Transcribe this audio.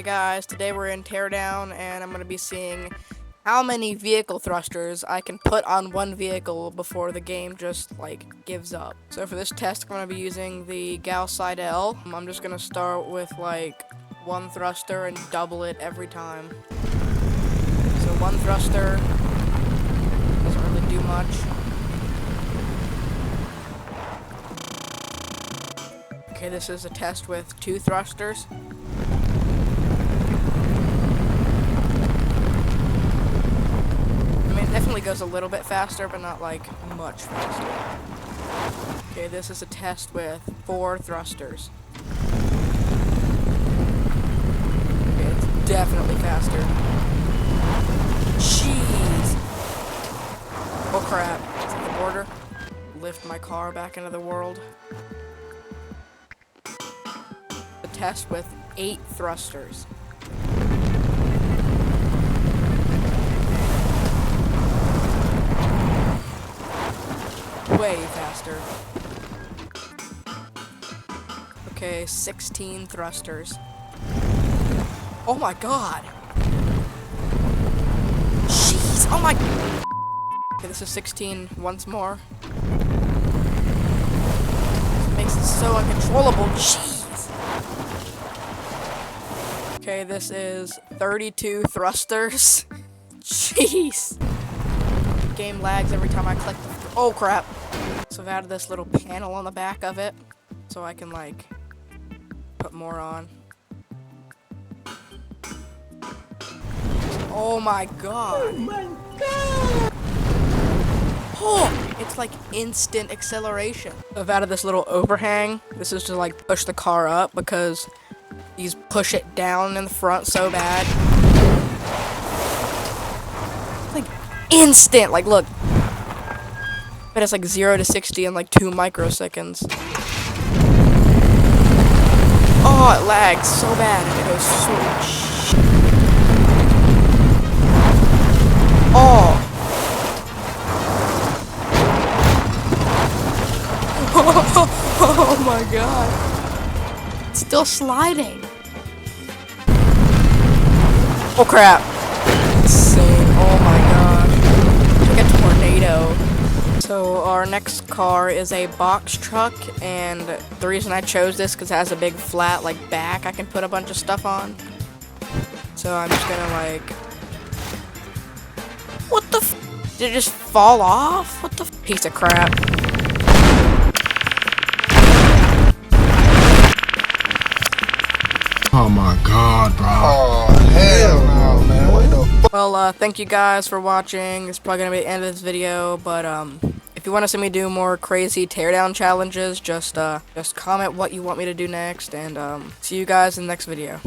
Hey guys, today we're in Teardown and I'm going to be seeing how many vehicle thrusters I can put on one vehicle before the game just gives up. So for this test I'm going to be using the Gauss L. I'm just going to start with one thruster and double it every time. So one thruster doesn't really do much. Okay, this is a test with two thrusters. Definitely goes a little bit faster, but not much faster. Okay, this is a test with four thrusters. Okay, it's definitely faster. Jeez! Oh crap, it's at the border. Lift my car back into the world. The test with 8 thrusters. Way faster. Okay, 16 thrusters. Oh my god! Jeez! Oh my... Okay, this is 16 once more. This makes it so uncontrollable. Jeez! Okay, this is 32 thrusters. Jeez! Game lags every time I click the... Oh crap! So I've added this little panel on the back of it, so I can put more on. Oh my god! Oh my god! Oh! It's instant acceleration. I've added this little overhang. This is to push the car up because these push it down in the front so bad. Instant! Look. But it's 0 to 60 in 2 microseconds. Oh, it lags so bad and it goes so... Oh! Oh my god. It's still sliding. Oh crap. Insane. Oh my gosh. It's like a tornado. So our next car is a box truck, and the reason I chose this because it has a big flat back I can put a bunch of stuff on. So I'm just gonna what the f? Did it just fall off? What the f? Piece of crap. Oh my god, bro. Oh hell no, man. What the f? Well, thank you guys for watching. It's probably gonna be the end of this video, but if you want to see me do more crazy teardown challenges, just comment what you want me to do next, and see you guys in the next video.